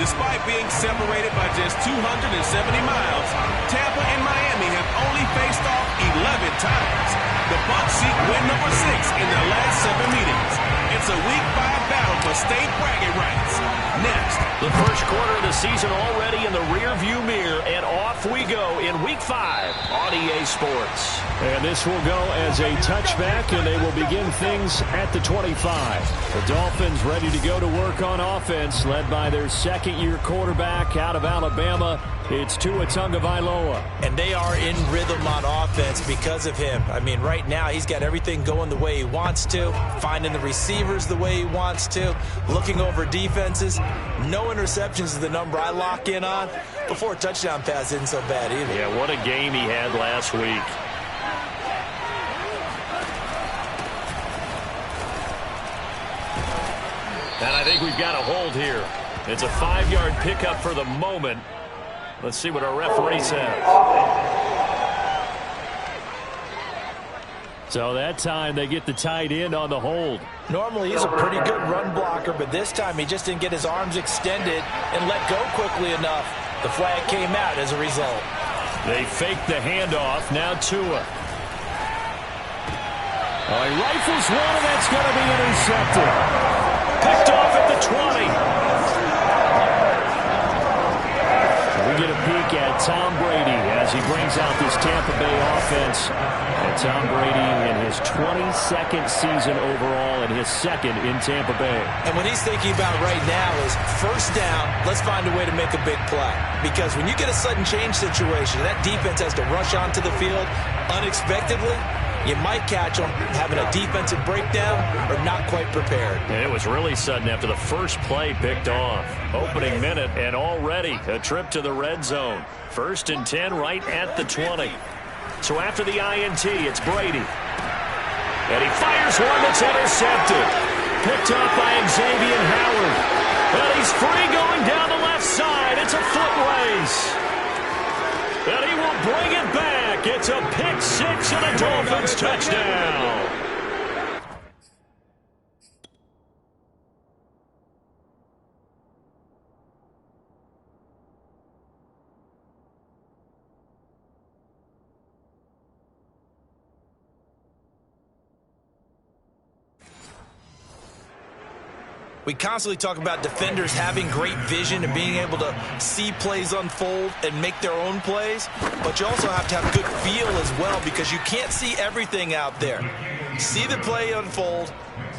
Despite being separated by just 270 miles, Tampa and Miami have only faced off 11 times. The Bucs seek win number 6 in their last 7 meetings. It's a Week 5 battle for state bragging rights. Next, the first quarter of the season already in the rearview mirror, and off we go in Week 5 on EA Sports. And this will go as a touchback, and they will begin things at the 25. The Dolphins ready to go to work on offense, led by their second-year quarterback out of Alabama. It's Tua Tagovailoa. And they are in rhythm on offense because of him. I mean, right now he's got everything going the way he wants to, finding the receivers the way he wants to, looking over defenses. No interceptions is the number I lock in on. Before a touchdown pass isn't so bad either. Yeah, what a game he had last week. And I think we've got a hold here. It's a 5-yard pickup for the moment. Let's see what our referee says. So that time they get the tight end on the hold. Normally he's a pretty good run blocker, but this time he just didn't get his arms extended and let go quickly enough. The flag came out as a result. They fake the handoff. Now Tua. Oh, he rifles one, and that's going to be intercepted. Picked off at the 20. We get a peek at Tom Brady as he brings out this Tampa Bay offense. And Tom Brady in his 22nd season overall and his second in Tampa Bay. And what he's thinking about right now is first down, let's find a way to make a big play. Because when you get a sudden change situation, that defense has to rush onto the field unexpectedly. You might catch them having a defensive breakdown or not quite prepared. And it was really sudden after the first play picked off. Opening minute and already a trip to the red zone. 1st and 10 right at the 20. So after the INT, it's Brady. And he fires one that's intercepted. Picked up by Xavier Howard. And he's free going down the left side. It's a foot race. And he will bring it back. It's a pick 6 and a Dolphins touchdown. We constantly talk about defenders having great vision and being able to see plays unfold and make their own plays, but you also have to have good feel as well because you can't see everything out there. See the play unfold,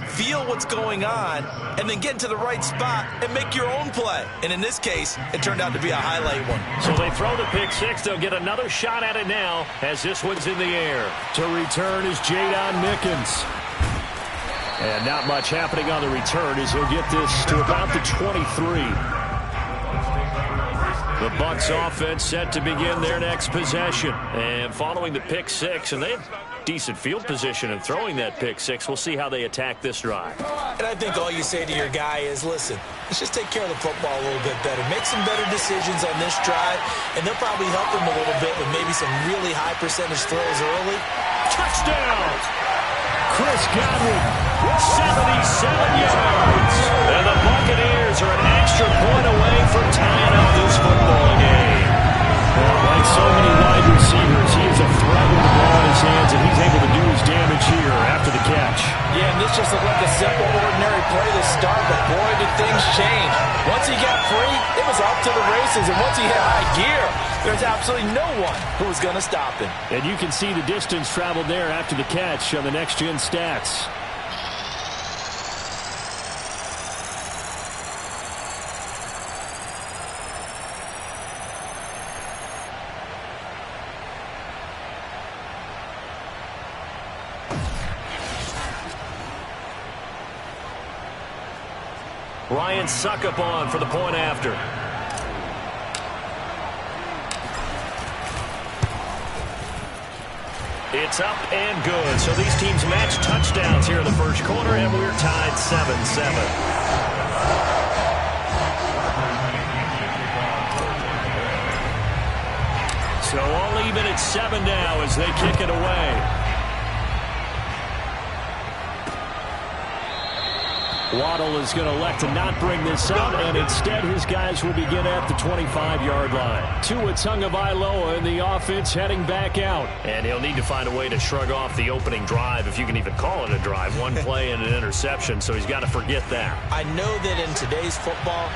feel what's going on, and then get into the right spot and make your own play. And in this case, it turned out to be a highlight one. So they throw the pick 6. They'll get another shot at it now as this one's in the air. To return is Jadon Mickens. And not much happening on the return as he'll get this to about the 23. The Bucs offense set to begin their next possession. And following the pick 6, and they have decent field position in throwing that pick 6. We'll see how they attack this drive. And I think all you say to your guy is, listen, let's just take care of the football a little bit better. Make some better decisions on this drive, and they'll probably help him a little bit with maybe some really high percentage throws early. Touchdown! Chris Godwin, 77 yards. And the Buccaneers are an extra point away from tying up this football game. Well, like so many wide receivers, he is a threat with the ball in his hands, and he's able to do his damage here after the catch. Yeah, and this just looked like a simple, ordinary play to start, but boy, did things change. Once he got free, it was off to the races, and once he hit high gear, there's absolutely no one who was going to stop him. And you can see the distance traveled there after the catch on the next-gen stats. Ryan Suckup on for the point after. It's up and good. So these teams match touchdowns here in the first quarter, and we're tied 7-7. So all even at 7 now as they kick it away. Waddle is going to elect to not bring this out, and instead his guys will begin at the 25-yard line. Tua Tagovailoa in the offense heading back out. And he'll need to find a way to shrug off the opening drive, if you can even call it a drive. One play and an interception, so he's got to forget that. I know that in today's football,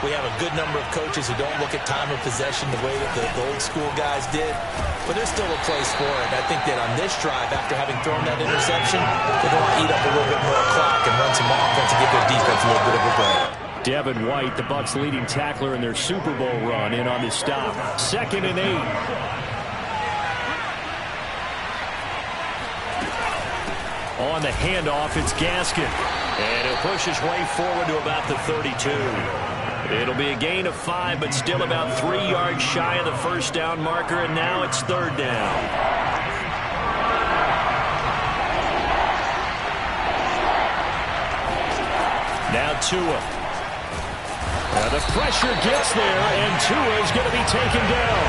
we have a good number of coaches who don't look at time of possession the way that the old school guys did. But there's still a place for it. I think that on this drive, after having thrown that interception, they're going to eat up a little bit more clock and run some offense and give their defense a little bit of a break. Devin White, the Bucs' leading tackler in their Super Bowl run, in on the stop. 2nd and 8. On the handoff, it's Gaskin. And he'll push his way forward to about the 32. It'll be a gain of 5, but still about 3 yards shy of the first down marker, and now it's 3rd down. Now Tua. The pressure gets there, and Tua is going to be taken down.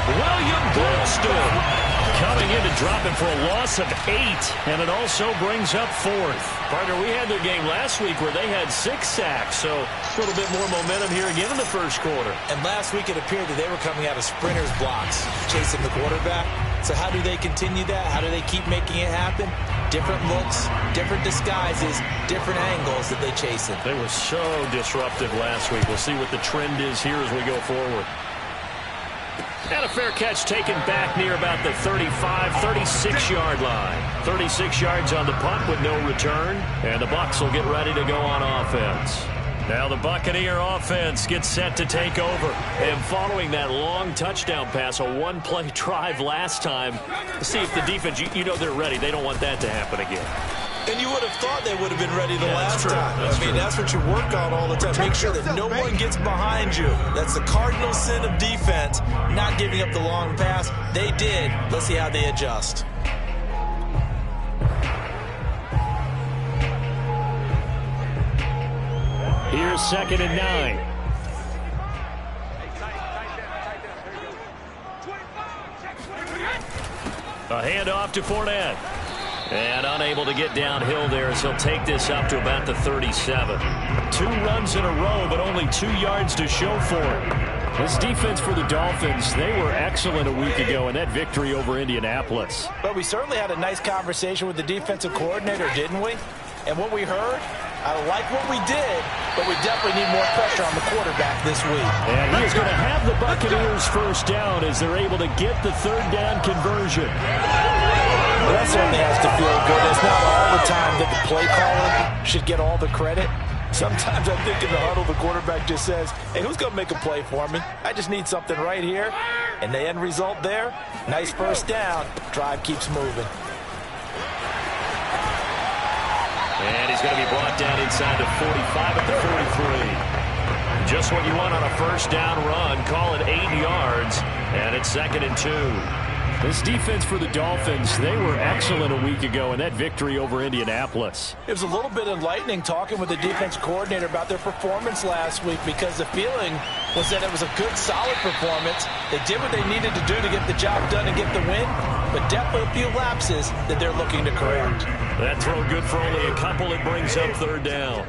William Gladstone coming in to drop him for a loss of 8, and it also brings up 4th. Partner, we had their game last week where they had 6 sacks, so a little bit more momentum here again in the first quarter. And last week it appeared that they were coming out of sprinters blocks, chasing the quarterback. So how do they continue that? How do they keep making it happen? Different looks, different disguises, different angles that they chase it. They were so disruptive last week. We'll see what the trend is here as we go forward. And a fair catch taken back near about the 35, 36-yard line. 36 yards on the punt with no return. And the Bucs will get ready to go on offense. Now the Buccaneer offense gets set to take over. And following that long touchdown pass, a one-play drive last time, see if the defense, you know they're ready. They don't want that to happen again. And you would have thought they would have been ready the last time. I mean, that's what you work on all the time. Make sure that no one gets behind you. That's the cardinal sin of defense, not giving up the long pass. They did. Let's see how they adjust. Here's 2nd and 9. A handoff to Fournette. And unable to get downhill there as he'll take this up to about the 37. 2 runs in a row, but only 2 yards to show for it. This defense for the Dolphins, they were excellent a week ago in that victory over Indianapolis. But we certainly had a nice conversation with the defensive coordinator, didn't we? And what we heard, I like what we did, but we definitely need more pressure on the quarterback this week. And he is going to have the Buccaneers first down as they're able to get the 3rd down conversion. Well, that certainly has to feel good. It's not all the time that the play caller should get all the credit. Sometimes I think in the huddle, the quarterback just says, hey, who's going to make a play for me? I just need something right here. And the end result there, nice first down. Drive keeps moving. And he's going to be brought down inside the 45 at the 43. Just what you want on a first down run. Call it 8 yards. And it's 2nd and 2. This defense for the Dolphins, they were excellent a week ago in that victory over Indianapolis. It was a little bit enlightening talking with the defense coordinator about their performance last week because the feeling was that it was a good, solid performance. They did what they needed to do to get the job done and get the win, but definitely a few lapses that they're looking to correct. That throw good for only a couple. It brings up 3rd down.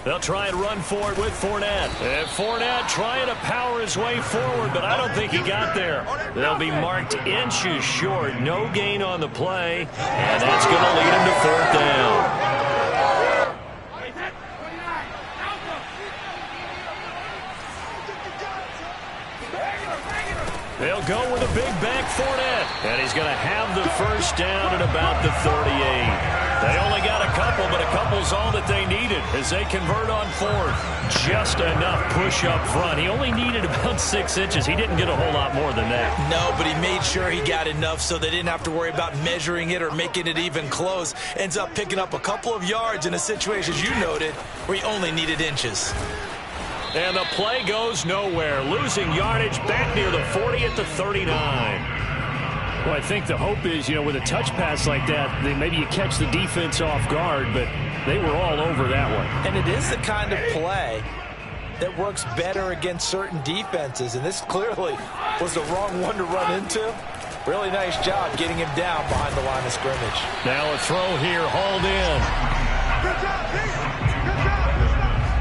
They'll try and run forward with Fournette. And Fournette trying to power his way forward, but I don't think he got there. They'll be marked inches short. No gain on the play, and that's going to lead him to 4th down. They'll go with a big back Fournette, and he's going to have the first down at about the 38. They only got a couple, but a couple's all that they needed as they convert on 4th. Just enough push up front. He only needed about 6 inches. He didn't get a whole lot more than that. No, but he made sure he got enough so they didn't have to worry about measuring it or making it even close. Ends up picking up a couple of yards in a situation, as you noted, where he only needed inches. And the play goes nowhere. Losing yardage back near the 40 at the 39. Well, I think the hope is, with a touch pass like that, maybe you catch the defense off guard, but they were all over that one. And it is the kind of play that works better against certain defenses, and this clearly was the wrong one to run into. Really nice job getting him down behind the line of scrimmage. Now a throw here, hauled in.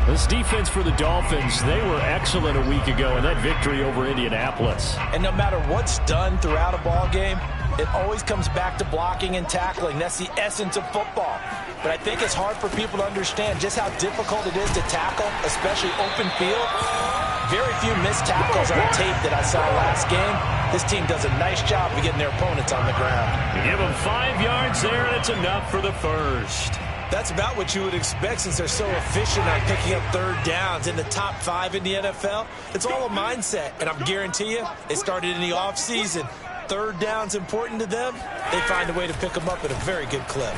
This defense for the Dolphins, they were excellent a week ago in that victory over Indianapolis. And no matter what's done throughout a ball game, it always comes back to blocking and tackling. That's the essence of football. But I think it's hard for people to understand just how difficult it is to tackle, especially open field. Very few missed tackles on tape that I saw last game. This team does a nice job of getting their opponents on the ground. You give them 5 yards there, and it's enough for the first. That's about what you would expect since they're so efficient on picking up third downs in the top 5 in the NFL. It's all a mindset, and I'm guarantee you it started in the offseason. Third down's important to them. They find a way to pick them up at a very good clip.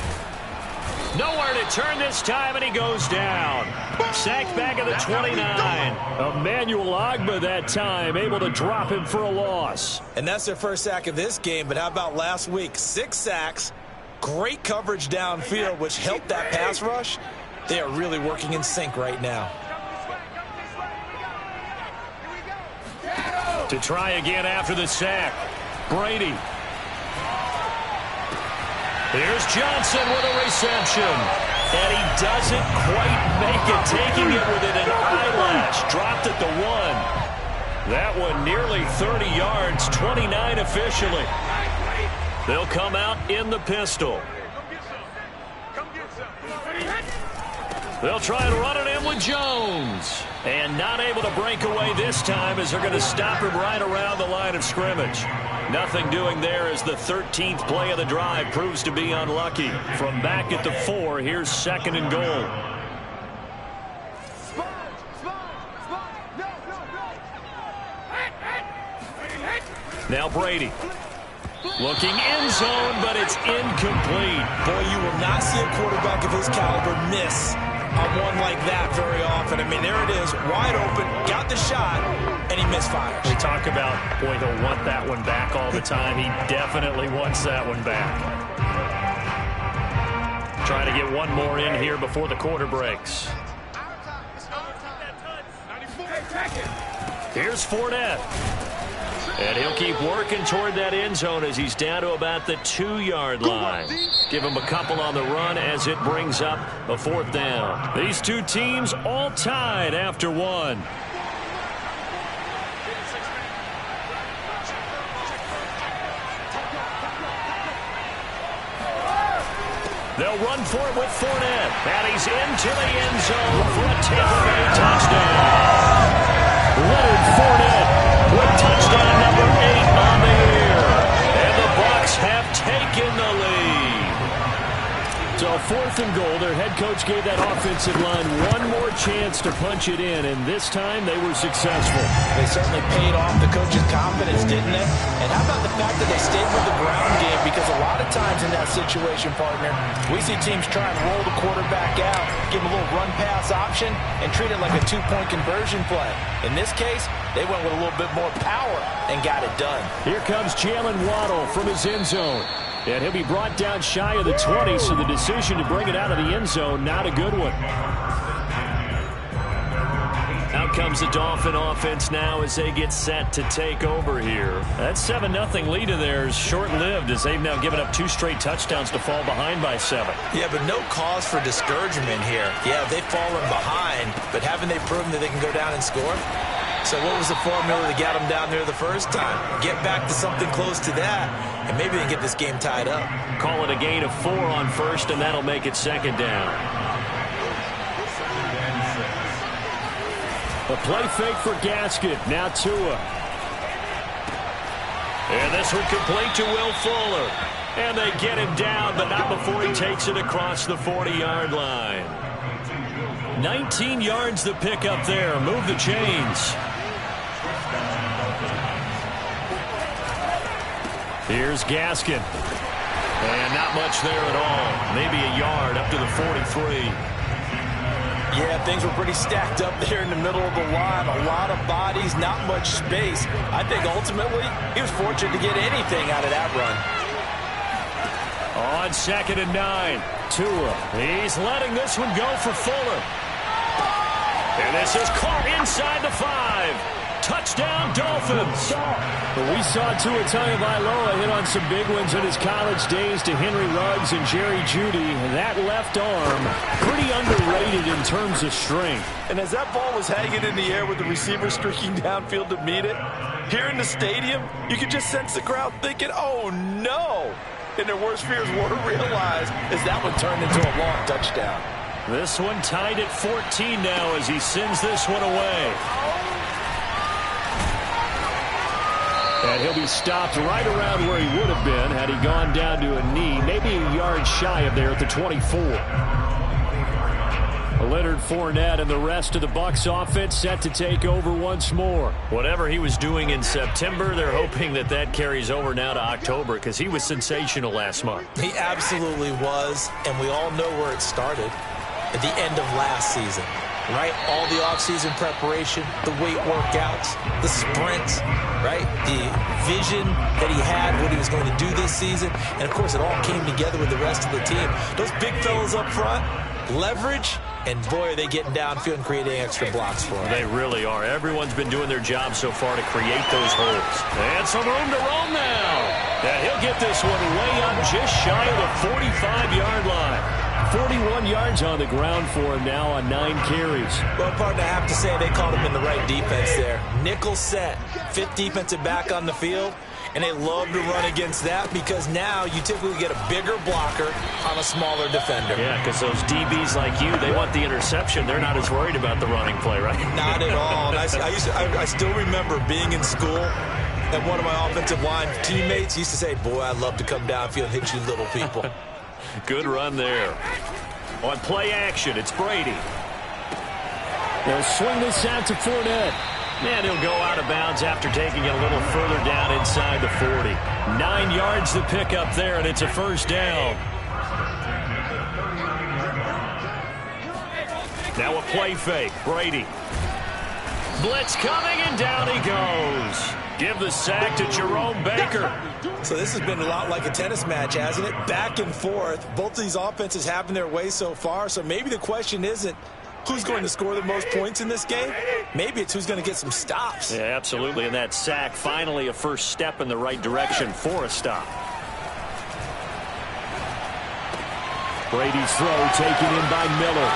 Nowhere to turn this time, and he goes down. Sacked back at the 29. Emmanuel Ogbah that time, able to drop him for a loss. And that's their first sack of this game, but how about last week? 6 sacks, great coverage downfield, which helped that pass rush. They are really working in sync right now. To try again after the sack, Brady. Here's Johnson with a reception. And he doesn't quite make it, taking it within an eyelash. Dropped at the 1. That one nearly 30 yards, 29 officially. They'll come out in the pistol. They'll try and run it in with Jones. And not able to break away this time as they're going to stop him right around the line of scrimmage. Nothing doing there as the 13th play of the drive proves to be unlucky. From back at the 4, here's 2nd and goal. Now Brady. Looking end zone, but it's incomplete. Boy, you will not see a quarterback of his caliber miss on one like that very often. I mean, there it is, wide open, got the shot, and he misfires. We talk about, boy, he'll want that one back all the time. He definitely wants that one back. Trying to get one more in here before the quarter breaks. Here's Fournette. And he'll keep working toward that end zone as he's down to about the 2-yard line. Give him a couple on the run as it brings up a 4th down. These two teams all tied after 1. They'll run for it with Fournette. And he's into the end zone for a Tampa Bay touchdown. Leonard Fournette with touchdown number 8 on the year. And the Bucs have taken the lead. So 4th and goal, their head coach gave that offensive line one more chance to punch it in, and this time they were successful. They certainly paid off the coach's confidence, didn't they? And how about the fact that they stayed with the ground game? Because a lot of times in that situation, partner, we see teams try and roll the quarterback out, give him a little run-pass option, and treat it like a 2-point conversion play. In this case, they went with a little bit more power and got it done. Here comes Jalen Waddle from his end zone. And he'll be brought down shy of the 20, so the decision to bring it out of the end zone, not a good one. Out comes the Dolphin offense now as they get set to take over here. That 7-0 lead of theirs short-lived as they've now given up 2 straight touchdowns to fall behind by 7. Yeah, but no cause for discouragement here. Yeah, they've fallen behind, but haven't they proven that they can go down and score? So what was the formula that got them down there the first time? Get back to something close to that, and maybe they get this game tied up. Call it a gain of 4 on first, and that'll make it 2nd down. A play fake for Gaskin. Now Tua. And this one complete to Will Fuller. And they get him down, but not before he takes it across the 40-yard line. 19 yards the pick up there. Move the chains. Here's Gaskin. And not much there at all. Maybe a yard up to the 43. Yeah, things were pretty stacked up there in the middle of the line. A lot of bodies, not much space. I think ultimately he was fortunate to get anything out of that run. On 2nd and 9. Tua. He's letting this one go for Fuller. And this is caught inside the 5. Touchdown, Dolphins. But we saw Tua Tagovailoa hit on some big ones in his college days to Henry Ruggs and Jerry Jeudy. That left arm, pretty underrated in terms of strength. And as that ball was hanging in the air with the receiver streaking downfield to meet it, here in the stadium, you could just sense the crowd thinking, oh, no. And their worst fears were realized as that one turned into a long touchdown. This one tied at 14 now as he sends this one away. And he'll be stopped right around where he would have been had he gone down to a knee, maybe a yard shy of there at the 24. Leonard Fournette and the rest of the Bucs offense set to take over once more. Whatever he was doing in September, they're hoping that that carries over now to October because he was sensational last month. He absolutely was, and we all know where it started at the end of last season. Right? All the offseason preparation, the weight workouts, the sprints, right? The vision that he had, what he was going to do this season. And, of course, it all came together with the rest of the team. Those big fellas up front, leverage, and, boy, are they getting downfield and creating extra blocks for him. They really are. Everyone's been doing their job so far to create those holes. And some room to roam now. And he'll get this one way up just shy of the 45-yard line. 41 yards on the ground for him now on 9 carries. Well, partner, I have to say they called him in the right defense there. Nickel set, 5th defensive back on the field, and they love to run against that because now you typically get a bigger blocker on a smaller defender. Yeah, because those DBs like you, they want the interception. They're not as worried about the running play, right? Not at all. And I still remember being in school, and one of my offensive line teammates used to say, boy, I'd love to come downfield and hit you little people. Good run there. On play action, it's Brady. They'll swing this out to Fournette. And he'll go out of bounds after taking it a little further down inside the 40. 9 yards to pick up there, and it's a first down. Now a play fake. Brady. Blitz coming, and down he goes. Give the sack to Jerome Baker. So this has been a lot like a tennis match, hasn't it? Back and forth. Both of these offenses having their way so far. So maybe the question isn't who's going to score the most points in this game. Maybe it's who's going to get some stops. Yeah, absolutely. And that sack, finally a first step in the right direction for a stop. Brady's throw taken in by Miller.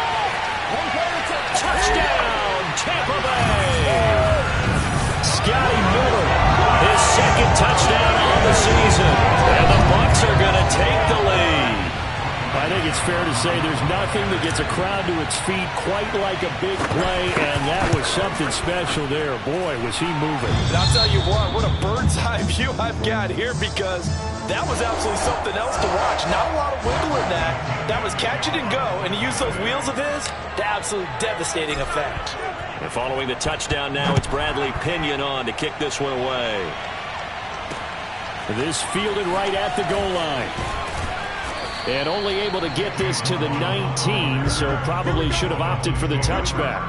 Touchdown, Tampa Bay. Scotty Miller. His second touchdown on the season. And the Bucs are going to take the lead. I think it's fair to say there's nothing that gets a crowd to its feet quite like a big play, and that was something special there. Boy, was he moving. And I'll tell you what a bird's eye view I've got here because that was absolutely something else to watch. Not a lot of wiggle in that. That was catch it and go, and he used those wheels of his to absolutely devastating effect. And following the touchdown now, it's Bradley Pinion on to kick this one away. This fielded right at the goal line. And only able to get this to the 19, so probably should have opted for the touchback.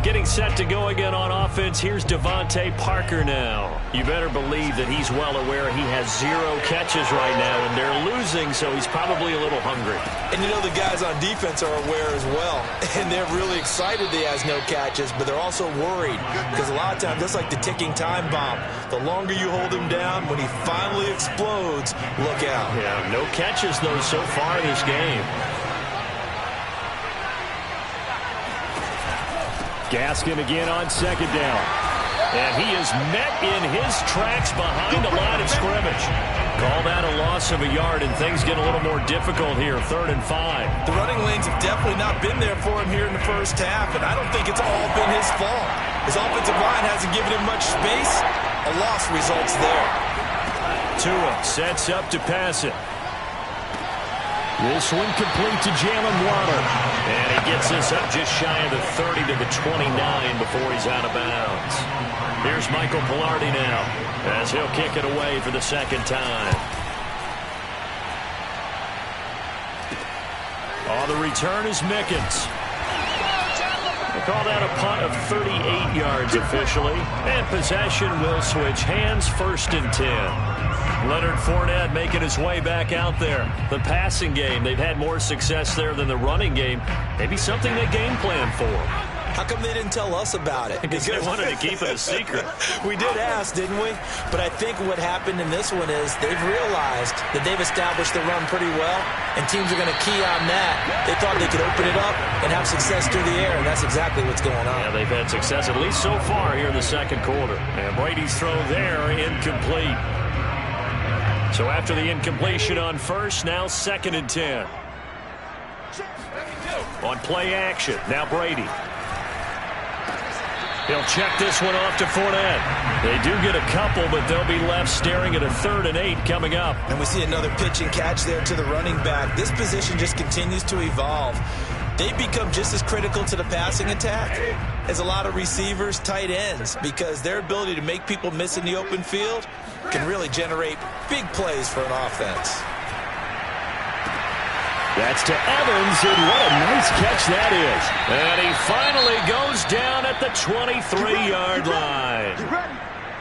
Getting set to go again on offense, here's Devontae Parker now. You better believe that he's well aware he has 0 catches right now, and they're losing, so he's probably a little hungry. And you know the guys on defense are aware as well, and they're really excited that he has no catches, but they're also worried because a lot of times, just like the ticking time bomb, the longer you hold him down, when he finally explodes, look out. Yeah, no catches, though, so far in this game. Gaskin again on second down. And he is met in his tracks behind the line of scrimmage. Call that a loss of a yard, and things get a little more difficult here, 3rd and 5. The running lanes have definitely not been there for him here in the first half, and I don't think it's all been his fault. His offensive line hasn't given him much space. A loss results there. Tua sets up to pass it. This one complete to Jalen Waddle. And he gets this up just shy of the 30 to the 29 before he's out of bounds. Here's Michael Pilardi now as he'll kick it away for the second time. The return is Mickens. They call that a punt of 38 yards officially. And possession will switch hands, 1st and 10. Leonard Fournette making his way back out there. The passing game, they've had more success there than the running game. Maybe something they game plan for. How come they didn't tell us about it? Because they wanted to keep it a secret. We did ask, didn't we? But I think what happened in this one is they've realized that they've established the run pretty well, and teams are going to key on that. They thought they could open it up and have success through the air, and that's exactly what's going on. Yeah, they've had success, at least so far here in the second quarter. And Brady's throw there, incomplete. So after the incompletion on first, now 2nd and 10. On play action, now Brady. He'll check this one off to Fournette. They do get a couple, but they'll be left staring at a 3rd and 8 coming up. And we see another pitch and catch there to the running back. This position just continues to evolve. They become just as critical to the passing attack as a lot of receivers, tight ends, because their ability to make people miss in the open field can really generate big plays for an offense. That's to Evans, and what a nice catch that is. And he finally goes down at the 23-yard line.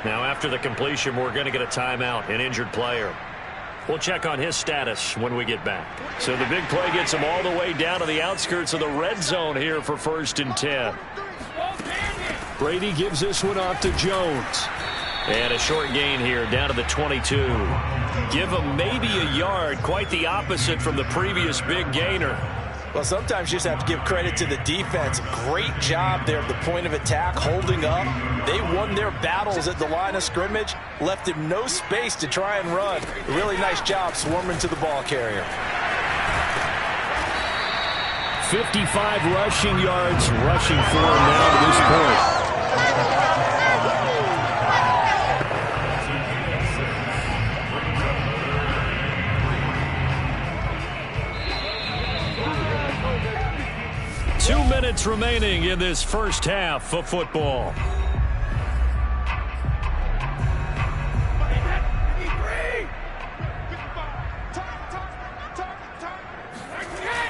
Now, after the completion, we're going to get a timeout, an injured player. We'll check on his status when we get back. So the big play gets him all the way down to the outskirts of the red zone here for 1st and 10. Brady gives this one off to Jones. And a short gain here down to the 22. Give him maybe a yard, quite the opposite from the previous big gainer. Well, sometimes you just have to give credit to the defense. Great job there at the point of attack, holding up. They won their battles at the line of scrimmage, left him no space to try and run. A really nice job swarming to the ball carrier. 55 rushing yards rushing for him now to this point. 2 minutes remaining in this first half of football.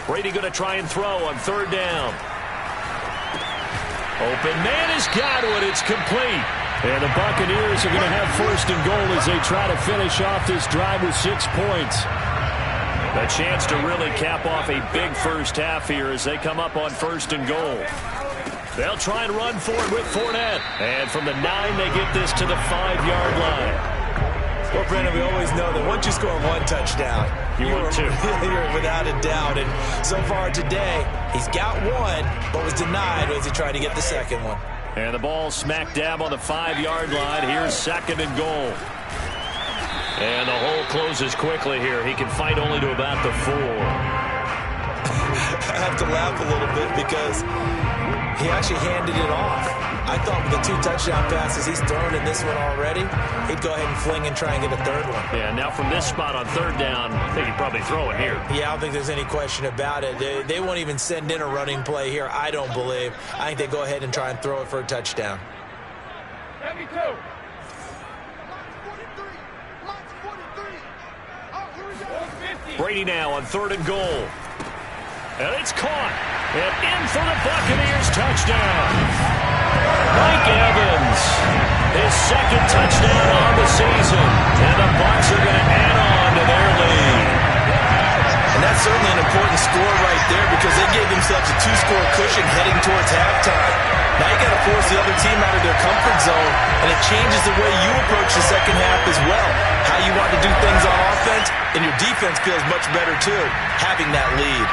Brady going to try and throw on 3rd down. Open man has got it. It's complete. And the Buccaneers are going to have 1st and goal as they try to finish off this drive with 6 points. A chance to really cap off a big first half here as they come up on 1st and goal. They'll try and run for it with Fournette. And from the 9, they get this to the 5-yard line. Well, Brendan, we always know that once you score 1 touchdown, you're without a doubt. And so far today, he's got 1, but was denied as he tried to get the 2nd one. And the ball smack dab on the 5-yard line. Here's 2nd and goal. And the hole closes quickly here. He can fight only to about the 4. I have to laugh a little bit because he actually handed it off. I thought with the 2 touchdown passes he's thrown in this one already, he'd go ahead and fling and try and get a 3rd one. Yeah, now from this spot on 3rd down, I think he'd probably throw it here. Yeah, I don't think there's any question about it. They won't even send in a running play here, I don't believe. I think they go ahead and try and throw it for a touchdown. Brady now on 3rd and goal. And it's caught. And in for the Buccaneers touchdown. Mike Evans, his 2nd touchdown on the season. And the Bucs are going to add on to their lead. And that's certainly an important score right there because they gave themselves a 2-score cushion heading towards halftime. Now you got to force the other team out of their comfort zone, and it changes the way you approach the second half as well. How you want to do things on offense, and your defense feels much better too, having that lead.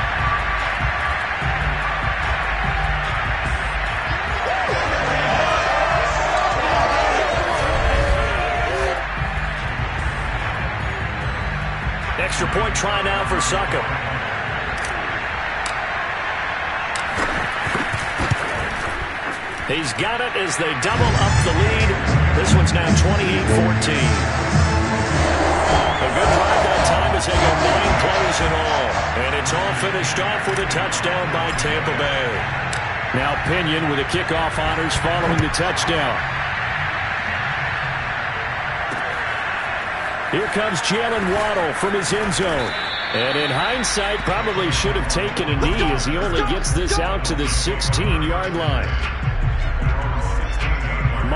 Extra point try now for Succop. He's got it as they double up the lead. This one's now 28-14. A good drive that time as they go 9 plays in all. And it's all finished off with a touchdown by Tampa Bay. Now Pinion with the kickoff honors following the touchdown. Here comes Jalen Waddle from his end zone. And in hindsight, probably should have taken a knee as he only gets this out to the 16-yard line.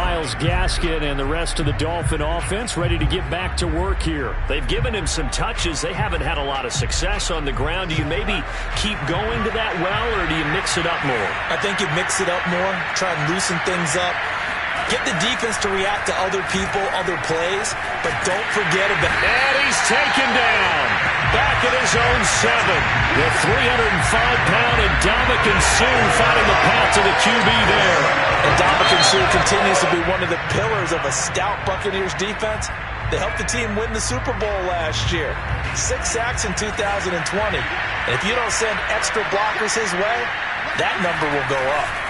Myles Gaskin and the rest of the Dolphin offense ready to get back to work here. They've given him some touches. They haven't had a lot of success on the ground. Do you maybe keep going to that well, or do you mix it up more? I think you mix it up more, try and loosen things up. Get the defense to react to other people, other plays, but don't forget about... And he's taken down. Back at his own 7. The 305-pound Ndamukong Suh finding the path to the QB there. Ndamukong Suh continues to be one of the pillars of a stout Buccaneers defense. They helped the team win the Super Bowl last year. 6 sacks in 2020. And if you don't send extra blockers his way, that number will go up.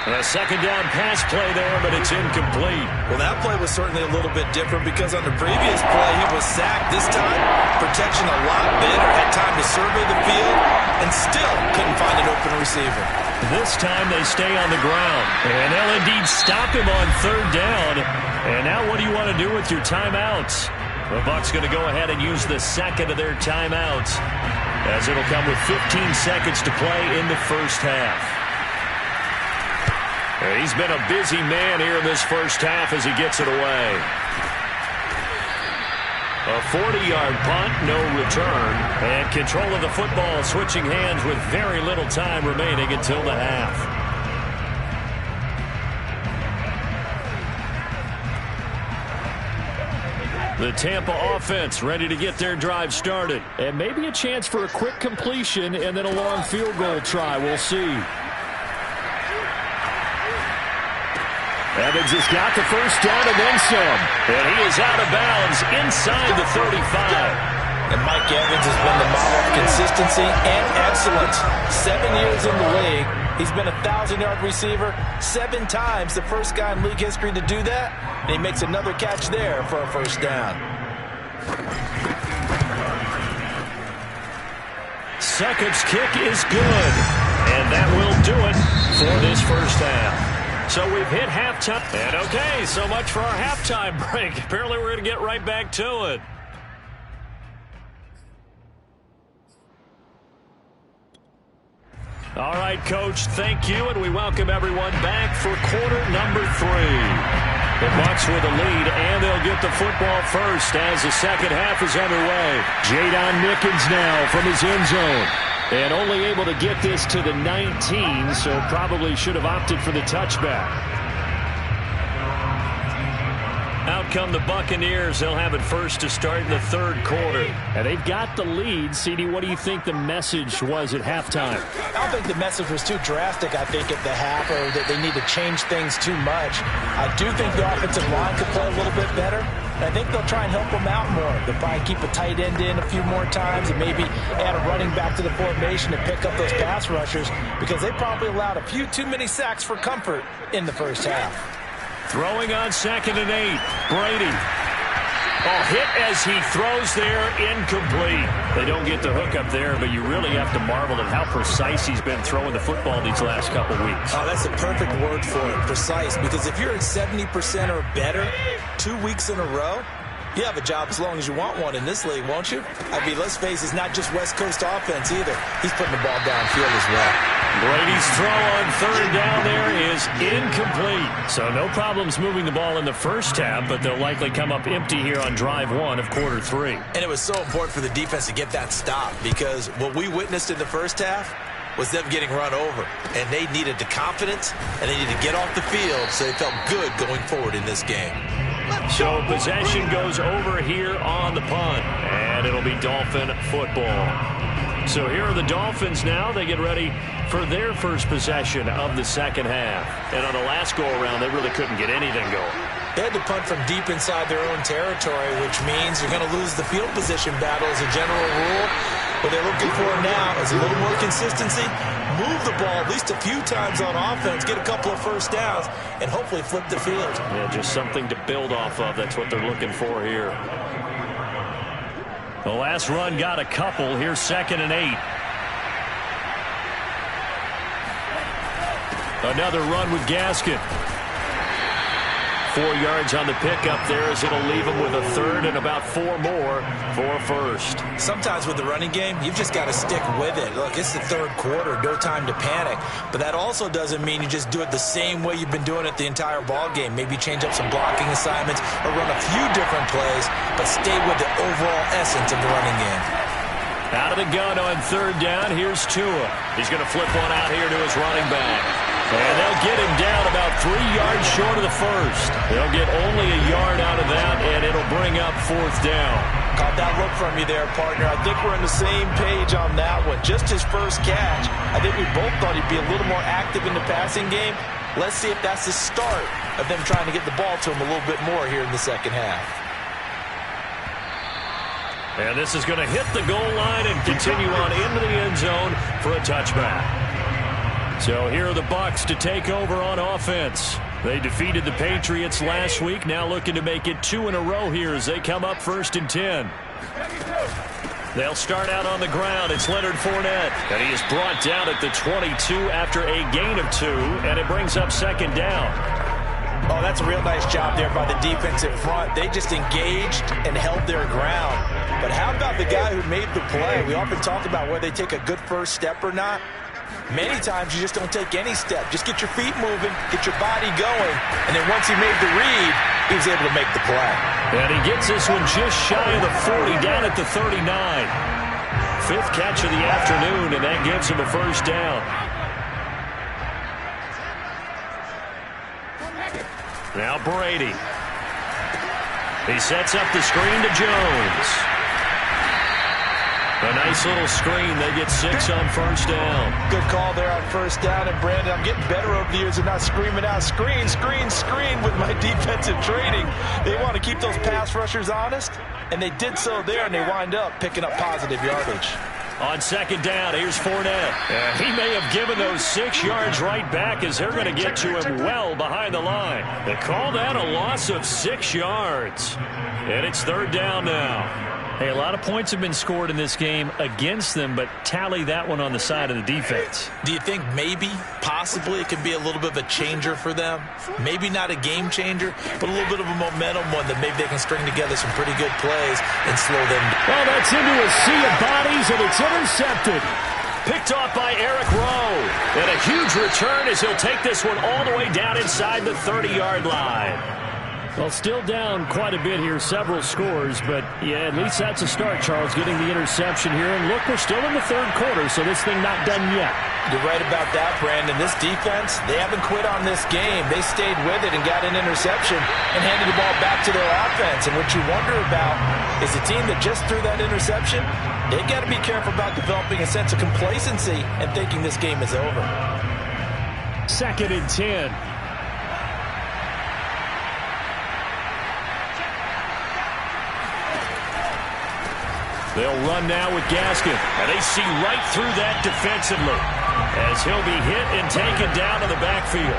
A second down pass play there, but it's incomplete. Well, that play was certainly a little bit different because on the previous play, he was sacked. This time, protection a lot better, had time to survey the field, and still couldn't find an open receiver. This time they stay on the ground, and they'll indeed stop him on 3rd down. And now what do you want to do with your timeouts? The Bucs going to go ahead and use the second of their timeouts, as it'll come with 15 seconds to play in the first half. He's been a busy man here in this first half as he gets it away. A 40-yard punt, no return. And control of the football switching hands with very little time remaining until the half. The Tampa offense ready to get their drive started. And maybe a chance for a quick completion and then a long field goal try. We'll see. Evans has got the first down and then some. And he is out of bounds inside the 35. And Mike Evans has been the model of consistency and excellence. 7 years in the league. He's been a 1,000-yard receiver 7 times, the first guy in league history to do that. And he makes another catch there for a first down. Succop's kick is good. And that will do it for this first half. So we've hit halftime. And okay, so much for our halftime break. Apparently we're going to get right back to it. All right, Coach, thank you, and we welcome everyone back for quarter number 3. The Bucs with a lead, and they'll get the football first as the second half is underway. Jadon Mickens now from his end zone. And only able to get this to the 19, so probably should have opted for the touchback. Out come the Buccaneers. They'll have it first to start in the 3rd quarter. And they've got the lead. CD, what do you think the message was at halftime? I don't think the message was too drastic, I think, at the half, or that they need to change things too much. I do think the offensive line could play a little bit better. I think they'll try and help them out more. They'll probably keep a tight end in a few more times and maybe add a running back to the formation to pick up those pass rushers, because they probably allowed a few too many sacks for comfort in the first half. Throwing on 2nd and 8. Brady. Hit as he throws there, incomplete. They don't get the hook up there, but you really have to marvel at how precise he's been throwing the football these last couple weeks. Oh, that's a perfect word for it, precise, because if you're at 70% or better 2 weeks in a row, you have a job as long as you want one in this league, won't you? I mean, let's face it, it's not just West Coast offense either. He's putting the ball downfield as well. Brady's throw on 3rd down there is incomplete. So no problems moving the ball in the first half, but they'll likely come up empty here on drive 1 of quarter 3. And it was so important for the defense to get that stop, because what we witnessed in the first half was them getting run over. And they needed the confidence, and they needed to get off the field so they felt good going forward in this game. So possession goes over here on the punt, and it'll be Dolphin football. So here are the Dolphins now. They get ready for their first possession of the second half. And on the last go-around, they really couldn't get anything going. They had to punt from deep inside their own territory, which means you're going to lose the field position battle as a general rule. What they're looking for now is a little more consistency, move the ball at least a few times on offense, get a couple of first downs, and hopefully flip the field. Yeah, just something to build off of. That's what they're looking for here. The last run got a couple. Here's 2nd and 8. Another run with Gaskin. 4 yards on the pickup there, as it'll leave him with a third and about 4 more for first. Sometimes with the running game, you've just got to stick with it. Look, it's the third quarter, no time to panic. But that also doesn't mean you just do it the same way you've been doing it the entire ball game. Maybe change up some blocking assignments or run a few different plays, but stay with the overall essence of the running game. Out of the gun on third down, here's Tua. He's going to flip one out here to his running back. And they'll get him down about 3 yards short of the first. They'll get only a yard out of that, and it'll bring up fourth down. Caught that look from you there, partner. I think we're on the same page on that one. Just his first catch. I think we both thought he'd be a little more active in the passing game. Let's see if that's the start of them trying to get the ball to him a little bit more here in the second half. And this is going to hit the goal line and continue on into the end zone for a touchback. So here are the Bucs to take over on offense. They defeated the Patriots last week, now looking to make it 2 in a row here as they come up 1st and 10. They'll start out on the ground. It's Leonard Fournette, and he is brought down at the 22 after a gain of 2, and it brings up second down. Oh, that's a real nice job there by the defensive front. They just engaged and held their ground. But how about the guy who made the play? We often talk about whether they take a good first step or not. Many times you just don't take any step. Just get your feet moving, get your body going, and then once he made the read, he was able to make the play. And he gets this one just shy of the 40, down at the 39. 5th catch of the afternoon, and that gives him a first down. Now Brady. He sets up the screen to Jones. A nice little screen. They get 6 on first down. Good call there on first down. And, Brandon, I'm getting better over the years of not screaming out, screen, screen, screen with my defensive training. They want to keep those pass rushers honest, and they did so there, and they wind up picking up positive yardage. On second down, here's Fournette. He may have given those 6 yards right back as they're going to get to him well behind the line. They call that a loss of 6 yards. And it's third down now. Hey, a lot of points have been scored in this game against them, but tally that one on the side of the defense. Do you think maybe, possibly, it could be a little bit of a changer for them? Maybe not a game changer, but a little bit of a momentum one that maybe they can string together some pretty good plays and slow them down. Well, that's into a sea of bodies, and it's intercepted. Picked off by Eric Rowe. And a huge return as he'll take this one all the way down inside the 30-yard line. Well, still down quite a bit here, several scores, but yeah, at least that's a start, Charles, getting the interception here. And look, we're still in the third quarter, so this thing not done yet. You're right about that, Brandon. This defense, they haven't quit on this game. They stayed with it and got an interception and handed the ball back to their offense. And what you wonder about is the team that just threw that interception, they got to be careful about developing a sense of complacency and thinking this game is over. 2nd and 10. They'll run now with Gaskin. And they see right through that defensively as he'll be hit and taken down to the backfield.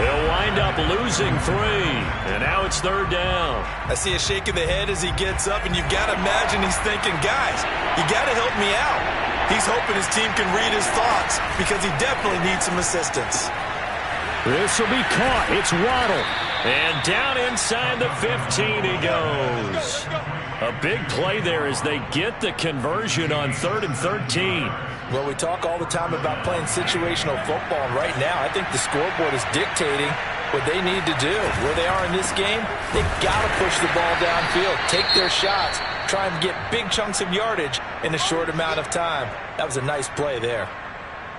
They'll wind up losing 3. And now it's third down. I see a shake of the head as he gets up, and you've got to imagine he's thinking, guys, you got to help me out. He's hoping his team can read his thoughts because he definitely needs some assistance. This will be caught. It's Waddle. And down inside the 15 he goes. A big play there as they get the conversion on 3rd and 13. Well, we talk all the time about playing situational football. Right now, I think the scoreboard is dictating what they need to do. Where they are in this game, they've got to push the ball downfield, take their shots, try and get big chunks of yardage in a short amount of time. That was a nice play there.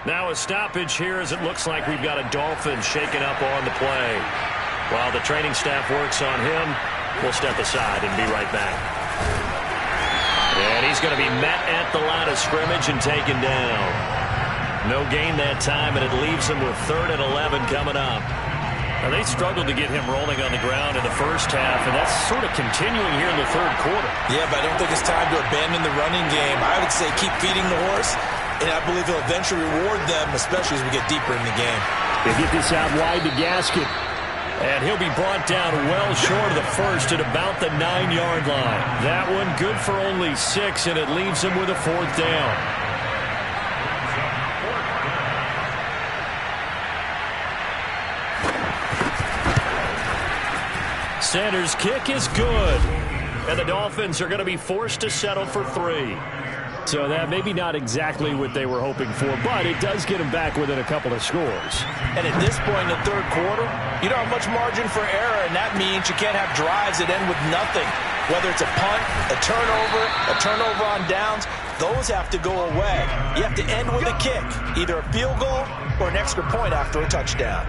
Now a stoppage here as it looks like we've got a Dolphin shaken up on the play. While the training staff works on him, we'll step aside and be right back. And he's going to be met at the line of scrimmage and taken down. No gain that time, and it leaves him with 3rd and 11 coming up. Now, they struggled to get him rolling on the ground in the first half, and that's sort of continuing here in the third quarter. Yeah, but I don't think it's time to abandon the running game. I would say keep feeding the horse, and I believe he'll eventually reward them, especially as we get deeper in the game. They get this out wide to Gaskin. And he'll be brought down well short of the first at about the 9-yard line. That one good for only 6, and it leaves him with a 4th down. center's kick is good. And the Dolphins are going to be forced to settle for 3. So that maybe not exactly what they were hoping for, but it does get them back within a couple of scores. And at this point in the third quarter, you don't have much margin for error, and that means you can't have drives that end with nothing. Whether it's a punt, a turnover on downs, those have to go away. You have to end with a kick, either a field goal or an extra point after a touchdown.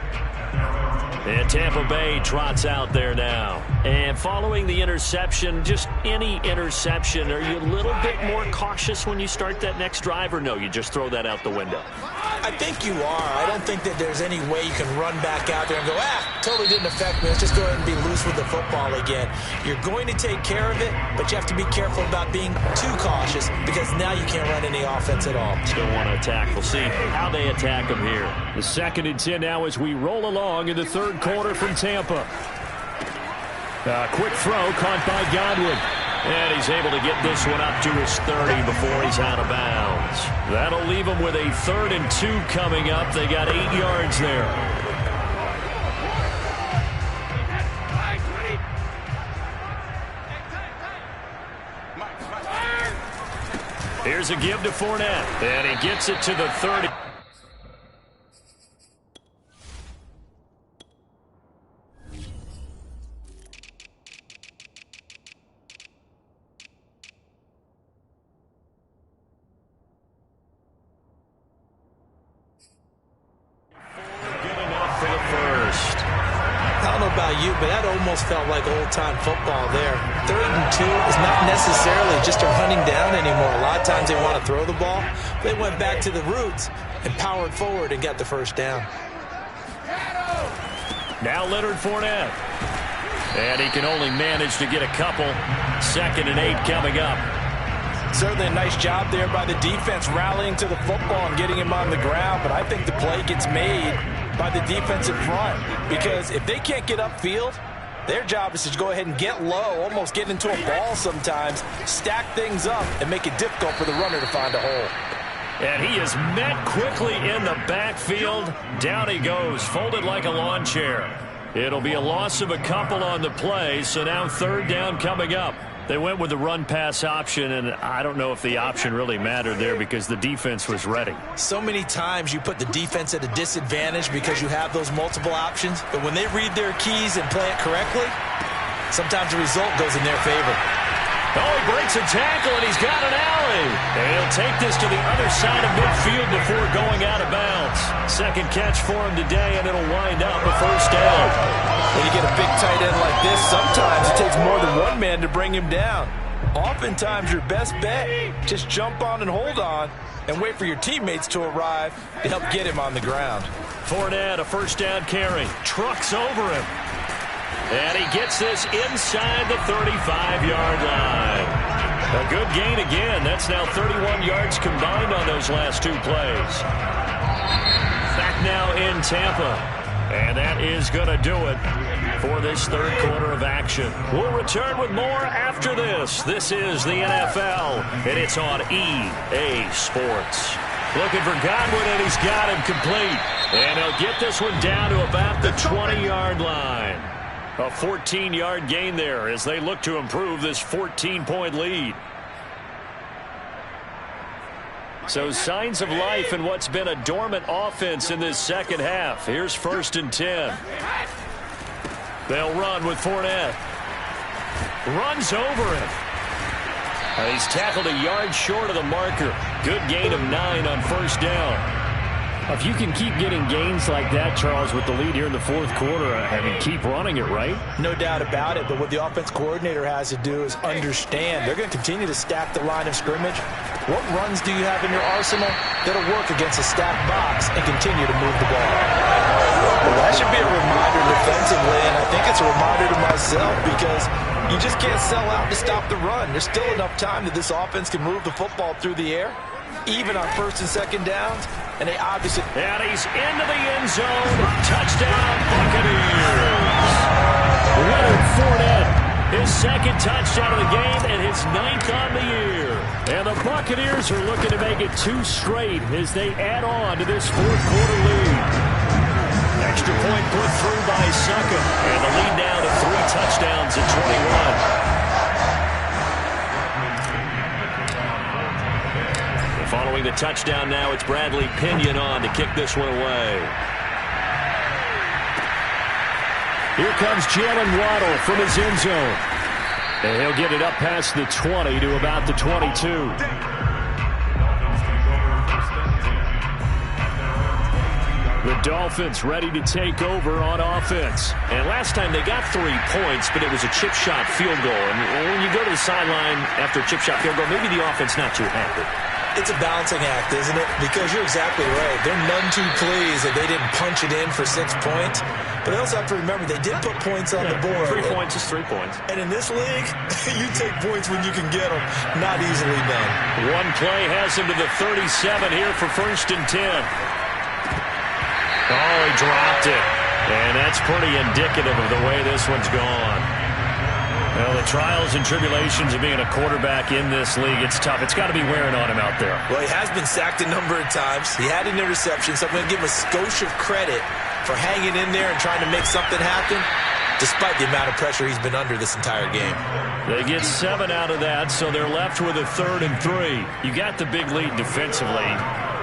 And Tampa Bay trots out there now. And following the interception, just any interception, are you a little bit more cautious when you start that next drive, or no, you just throw that out the window? I think you are. I don't think that there's any way you can run back out there and go, totally didn't affect me. Let's just go ahead and be loose with the football again. You're going to take care of it, but you have to be careful about being too cautious because now you can't run any offense at all. Still want to attack. We'll see how they attack them here. The 2nd and 10 now as we roll along in the third quarter from Tampa. Quick throw caught by Godwin. And he's able to get this one up to his 30 before he's out of bounds. That'll leave him with a 3rd and 2 coming up. They got 8 yards there. Here's a give to Fournette. And he gets it to the 30. But that almost felt like old-time football there. 3rd and 2 is not necessarily just a running down anymore. A lot of times they want to throw the ball. They went back to the roots and powered forward and got the first down. Now Leonard Fournette. And he can only manage to get a couple. 2nd and 8 coming up. Certainly a nice job there by the defense rallying to the football and getting him on the ground. But I think the play gets made by the defensive front, because if they can't get upfield, their job is to go ahead and get low, almost get into a ball sometimes, stack things up, and make it difficult for the runner to find a hole. And he is met quickly in the backfield. Down he goes, folded like a lawn chair. It'll be a loss of a couple on the play, so now 3rd down coming up. They went with the run-pass option, and I don't know if the option really mattered there because the defense was ready. So many times you put the defense at a disadvantage because you have those multiple options, but when they read their keys and play it correctly, sometimes the result goes in their favor. Oh, he breaks a tackle, and he's got an alley. And he'll take this to the other side of midfield before going out of bounds. 2nd catch for him today, and it'll wind up a first down. When you get a big tight end like this, sometimes it takes more than one man to bring him down. Oftentimes, your best bet, just jump on and hold on and wait for your teammates to arrive to help get him on the ground. Fournette, a first down carry, trucks over him. And he gets this inside the 35-yard line. A good gain again. That's now 31 yards combined on those last 2 plays. Back now in Tampa. And that is going to do it for this third quarter of action. We'll return with more after this. This is the NFL, and it's on EA Sports. Looking for Godwin, and he's got him complete. And he'll get this one down to about the 20-yard line. A 14-yard gain there as they look to improve this 14-point lead. So signs of life in what's been a dormant offense in this second half. Here's 1st and 10. They'll run with Fournette. Runs over him. And he's tackled a yard short of the marker. Good gain of 9 on first down. If you can keep getting gains like that, Charles, with the lead here in the fourth quarter, I mean, keep running it, right? No doubt about it, but what the offense coordinator has to do is understand. They're going to continue to stack the line of scrimmage. What runs do you have in your arsenal that'll work against a stacked box and continue to move the ball? Well, that should be a reminder defensively, and I think it's a reminder to myself because you just can't sell out to stop the run. There's still enough time that this offense can move the football through the air, even on first and second downs. And they obviously... And he's into the end zone. Touchdown, Buccaneers. Leonard Fournette, his second touchdown of the game and his 9th on the year. And the Buccaneers are looking to make it 2 straight as they add on to this fourth quarter lead. Extra extra point put through by Suckum. And the lead now to 3 touchdowns at 21. Following the touchdown now, it's Bradley Pinion on to kick this one away. Here comes Jalen Waddle from his end zone. And he'll get it up past the 20 to about the 22. The Dolphins ready to take over on offense. And last time they got 3 points, but it was a chip shot field goal. And when you go to the sideline after a chip shot field goal, maybe the offense not too happy. It's a balancing act, isn't it? Because you're exactly right. They're none too pleased that they didn't punch it in for 6 points. But they also have to remember they did put points on the board. 3 points is 3 points. And in this league, you take points when you can get them. Not easily done. One play has him to the 37 here for 1st and 10. Oh, he dropped it. And that's pretty indicative of the way this one's gone. Well, the trials and tribulations of being a quarterback in this league, it's tough. It's got to be wearing on him out there. Well, he has been sacked a number of times. He had an interception, so I'm going to give him a skosh of credit for hanging in there and trying to make something happen, despite the amount of pressure he's been under this entire game. They get 7 out of that, so they're left with a 3rd and 3. You got the big lead defensively.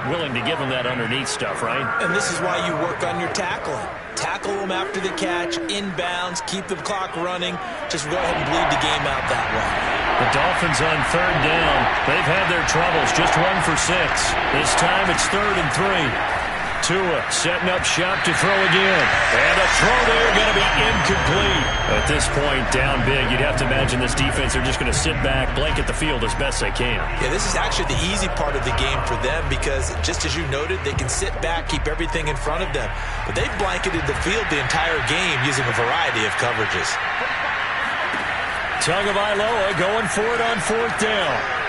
Willing to give them that underneath stuff, right? And this is why you work on your tackling. Tackle them after the catch, inbounds, keep the clock running. Just go ahead and bleed the game out that way. The Dolphins on 3rd down. They've had their troubles, just 1 for 6. This time it's 3rd and 3. Tua setting up shop to throw again. And a throw there going to be incomplete. At this point, down big, you'd have to imagine this defense, they're just going to sit back, blanket the field as best they can. Yeah, this is actually the easy part of the game for them because, just as you noted, they can sit back, keep everything in front of them. But they've blanketed the field the entire game using a variety of coverages. Tagovailoa going for it on 4th down.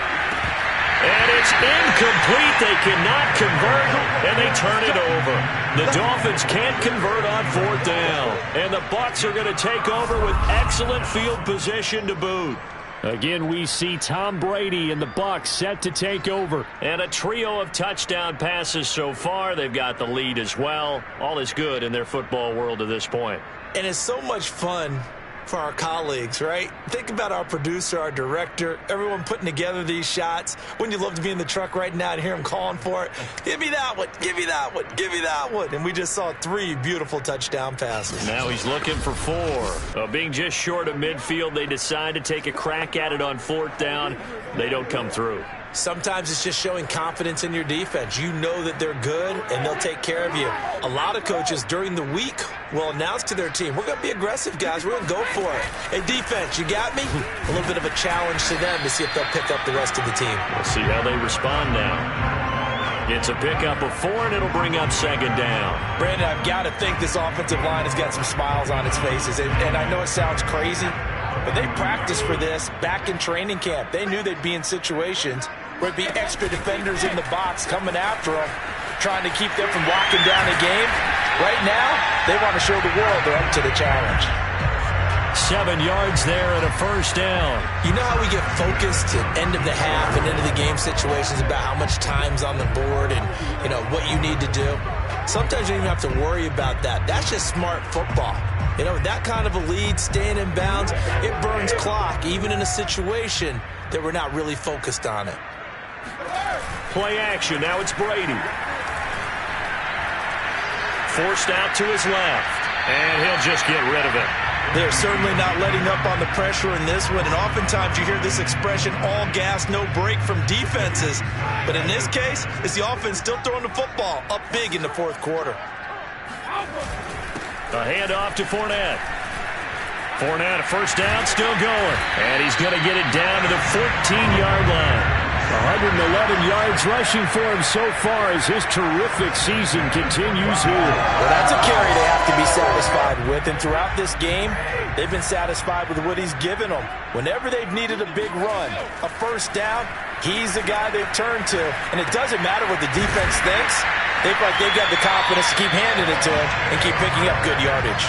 And it's incomplete. They cannot convert, and they turn it over. The Dolphins can't convert on 4th down. And the Bucs are going to take over with excellent field position to boot. Again, we see Tom Brady and the Bucs set to take over. And a trio of touchdown passes so far. They've got the lead as well. All is good in their football world to this point. And it's so much fun for our colleagues, right? Think about our producer, our director, everyone putting together these shots. Wouldn't you love to be in the truck right now and hear him calling for it? Give me that one, give me that one, give me that one. And we just saw 3 beautiful touchdown passes. Now he's looking for 4. Being just short of midfield, they decide to take a crack at it on 4th down. They don't come through. Sometimes it's just showing confidence in your defense. You know that they're good, and they'll take care of you. A lot of coaches during the week will announce to their team, we're going to be aggressive, guys. We're going to go for it. Hey, defense, you got me? A little bit of a challenge to them to see if they'll pick up the rest of the team. We'll see how they respond now. It's a pickup of 4, and it'll bring up 2nd down. Brandon, I've got to think this offensive line has got some smiles on its faces. And I know it sounds crazy, but they practiced for this back in training camp. They knew they'd be in situations where it'd be extra defenders in the box coming after them, trying to keep them from locking down a game. Right now, they want to show the world they're up to the challenge. 7 yards there and a 1st down. You know how we get focused at end of the half and into the game situations about how much time's on the board and, you know, what you need to do? Sometimes you don't even have to worry about that. That's just smart football. You know, that kind of a lead, staying in bounds, it burns clock, even in a situation that we're not really focused on it. Play action. Now it's Brady. Forced out to his left. And he'll just get rid of it. They're certainly not letting up on the pressure in this one. And oftentimes you hear this expression, all gas, no break from defenses. But in this case, it's the offense still throwing the football up big in the 4th quarter. A handoff to Fournette. Fournette, a 1st down, still going. And he's going to get it down to the 14-yard line. 111 yards rushing for him so far as his terrific season continues here. Well, that's a carry they have to be satisfied with. And throughout this game, they've been satisfied with what he's given them. Whenever they've needed a big run, a 1st down, he's the guy they've turned to. And it doesn't matter what the defense thinks. They feel like they've got the confidence to keep handing it to him and keep picking up good yardage.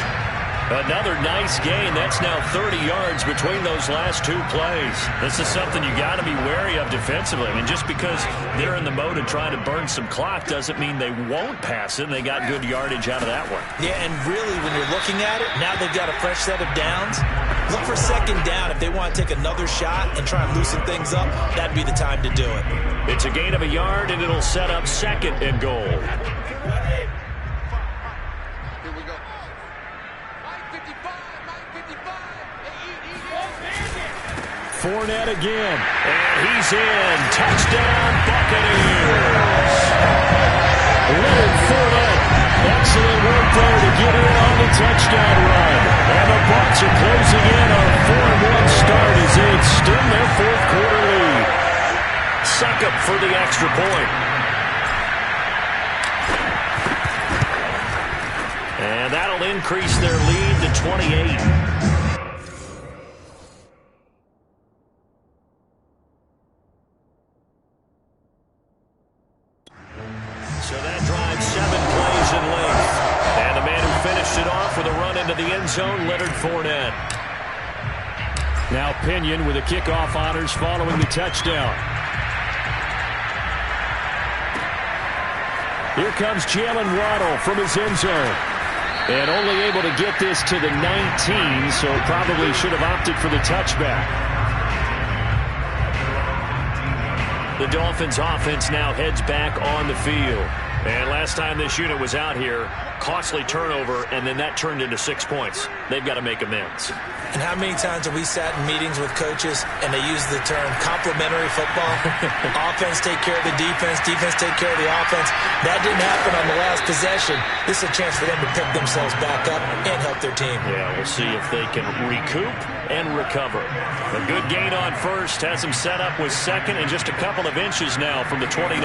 Another nice gain. That's now 30 yards between those last two plays. This is something you got to be wary of defensively. I mean, just because they're in the mode of trying to burn some clock doesn't mean they won't pass it, and they got good yardage out of that one. Yeah, and really, when you're looking at it, now they've got a fresh set of downs. Look for second down if they want to take another shot and try and loosen things up. That'd be the time to do it. It's a gain of a yard, and it'll set up second and goal. Fournette again. And he's in. Touchdown, Buccaneers. Leonard Fournette. Excellent work there to get in on the touchdown run. And the Bucs are closing in on a 4-1 start as they extend their fourth quarter lead. Succop for the extra point. And that'll increase their lead to 28. So that drives 7 plays in length. And the man who finished it off with a run into the end zone, Leonard Fournette. Now Pinion with the kickoff honors following the touchdown. Here comes Jalen Waddle from his end zone. And only able to get this to the 19, so probably should have opted for the touchback. The Dolphins offense now heads back on the field. And last time this unit was out here, costly turnover, and then that turned into 6 points. They've got to make amends. And how many times have we sat in meetings with coaches and they use the term complementary football? Offense take care of the defense, defense take care of the offense. That didn't happen on the last possession. This is a chance for them to pick themselves back up and help their team. Yeah, we'll see if they can recoup and recover. A good gain on first has them set up with second and just a couple of inches now from the 29.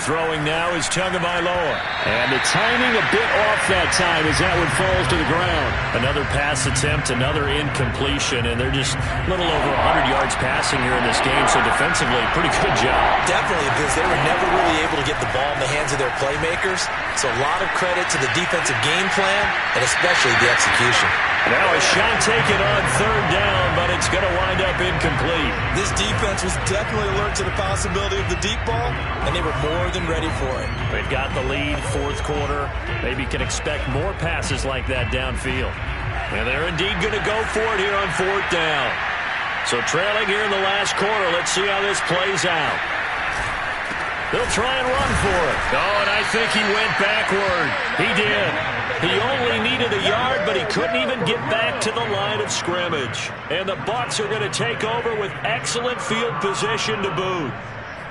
Throwing now is Tagovailoa. And the timing a bit off that time as that one falls to the ground. Another pass attempt, another incompletion, and they're just a little over 100 yards passing here in this game, so defensively, pretty good job. Definitely, because they were never really able to get the ball in the hands of their playmakers, so a lot of credit to the defensive game plan, and especially the execution. Now a shot taken on third down, but it's going to wind up incomplete. This defense was definitely alert to the possibility of the deep ball, and they were more than ready for it. They've got the lead, fourth quarter. Maybe can expect more passes like that downfield. And they're indeed going to go for it here on fourth down. So trailing here in the last quarter, let's see how this plays out. They'll try and run for it. Oh, and I think he went backward. He did. He only needed a yard, but he couldn't even get back to the line of scrimmage. And the Bucs are going to take over with excellent field position to boot.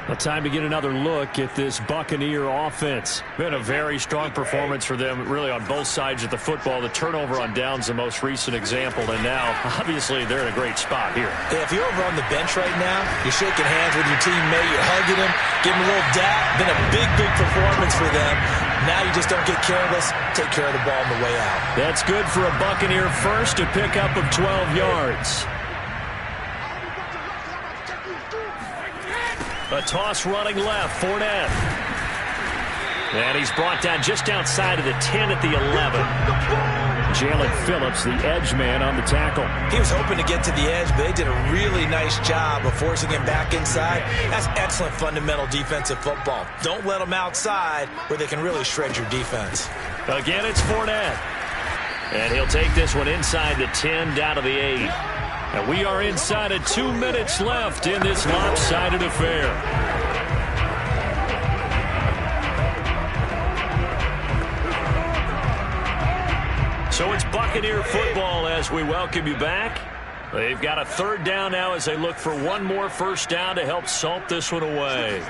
A time to get another look at this Buccaneer offense. Been a very strong performance for them, really on both sides of the football. The turnover on downs, the most recent example, and now, obviously, they're in a great spot here. Yeah, if you're over on the bench right now, you're shaking hands with your teammate, you're hugging him, giving him a little dap. Been a big, big performance for them. Now you just don't get careless. Take care of the ball on the way out. That's good for a Buccaneer first, a pickup of 12 yards. A toss running left, Fournette. And he's brought down just outside of the 10 at the 11. Jalen Phillips, the edge man on the tackle. He was hoping to get to the edge, but they did a really nice job of forcing him back inside. That's excellent fundamental defensive football. Don't let them outside where they can really shred your defense. Again, it's Fournette. And he'll take this one inside the 10, down to the 8. And we are inside of 2 minutes left in this lopsided affair. So it's Buccaneer football as we welcome you back. They've got a third down now as they look for one more first down to help salt this one away.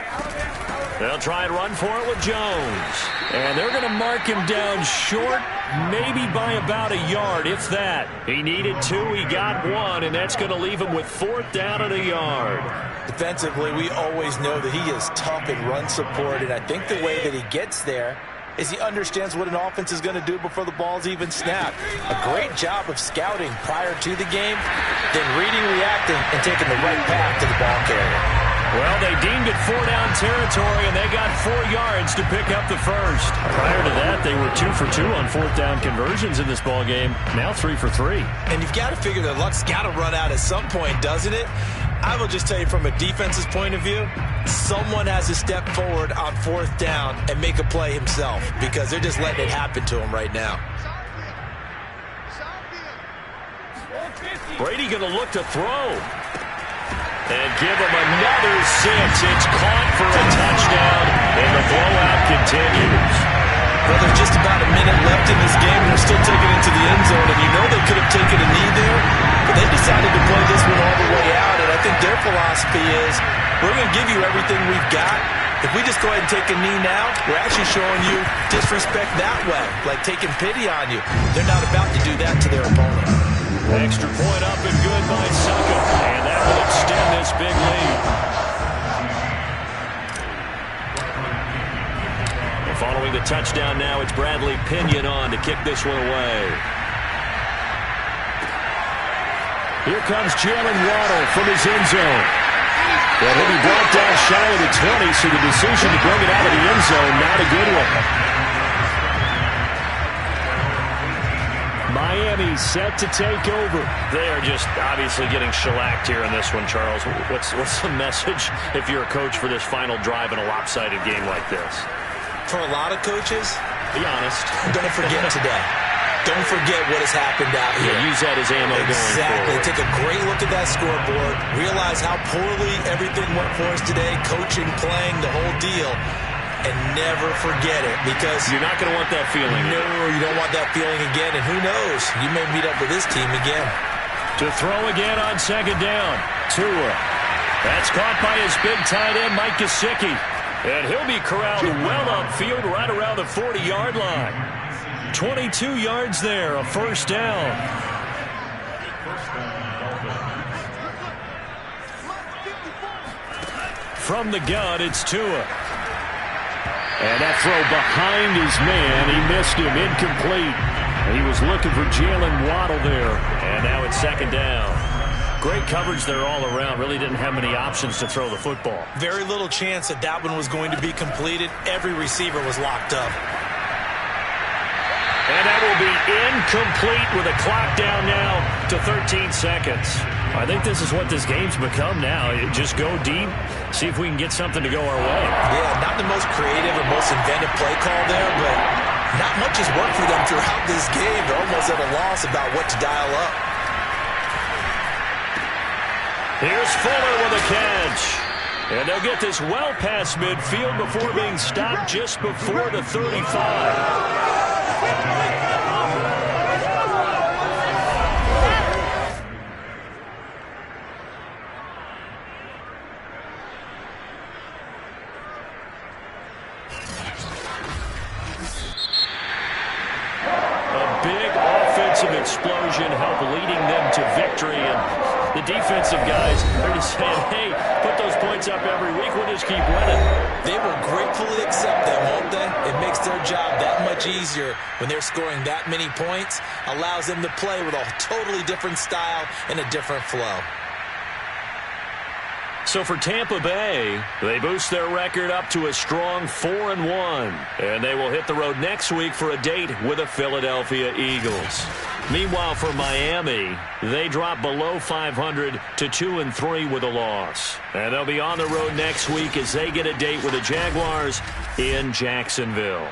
They'll try and run for it with Jones. And they're going to mark him down short, maybe by about a yard, if that. He needed 2, he got 1, and that's going to leave him with fourth down and a yard. Defensively, we always know that he is tough in run support, and I think the way that he gets there is he understands what an offense is going to do before the ball's even snapped. A great job of scouting prior to the game, then reading, reacting, and taking the right path to the ball carrier. Well, they deemed it 4-down territory, and they got 4 yards to pick up the first. Prior to that, they were 2 for 2 on 4th down conversions in this ball game. Now 3 for 3. And you've got to figure their luck's got to run out at some point, doesn't it? I will just tell you from a defense's point of view, someone has to step forward on 4th down and make a play himself because they're just letting it happen to him right now. Brady going to look to throw. And give him another 6. It's caught for a touchdown, and the blowout continues. Well, there's just about a minute left in this game, and they're still taking it to the end zone, and you know they could have taken a knee there, but they decided to play this one all the way out, and I think their philosophy is, we're going to give you everything we've got. If we just go ahead and take a knee now, we're actually showing you disrespect that way, like taking pity on you. They're not about to do that to their opponent. Extra point up and good by Succa, and that will extend this big lead. Well, following the touchdown now, it's Bradley Pinion on to kick this one away. Here comes Jalen Waddle from his end zone. Well, he'll be brought down shy of the 20, so the decision to bring it out of the end zone, not a good one. Miami set to take over. They are just obviously getting shellacked here in this one, Charles. What's the message if you're a coach for this final drive in a lopsided game like this? For a lot of coaches, be honest. Don't forget today. Don't forget what has happened out here. Yeah, use that as ammo going forward. Exactly. Take a great look at that scoreboard. Realize how poorly everything went for us today. Coaching, playing, the whole deal. And never forget it, because you're not going to want that feeling. No, you don't want that feeling again. And who knows? You may meet up with this team again. To throw again on 2nd down. Tua. That's caught by his big tight end, Mike Gesicki. And he'll be corralled well upfield right around the 40-yard line. 22 yards there, a 1st down. From the gun, it's Tua. And that throw behind his man, he missed him, incomplete. He was looking for Jalen Waddle there. And now it's 2nd down. Great coverage there all around. Really didn't have many options to throw the football. Very little chance that that one was going to be completed. Every receiver was locked up. And that will be incomplete with a clock down now to 13 seconds. I think this is what this game's become now. Just go deep, see if we can get something to go our way. Yeah, not the most creative or most inventive play call there, but not much has worked for them throughout this game. They're almost at a loss about what to dial up. Here's Fuller with a catch. And they'll get this well past midfield before being stopped just before the 35. Explosion help leading them to victory, and the defensive guys are just saying, hey, put those points up every week, we'll just keep winning. They will gratefully accept them, won't they? It makes their job that much easier when they're scoring that many points, allows them to play with a totally different style and a different flow. So for Tampa Bay, they boost their record up to a strong 4-1. And they will hit the road next week for a date with the Philadelphia Eagles. Meanwhile, for Miami, they drop below 500 to 2-3 with a loss. And they'll be on the road next week as they get a date with the Jaguars in Jacksonville.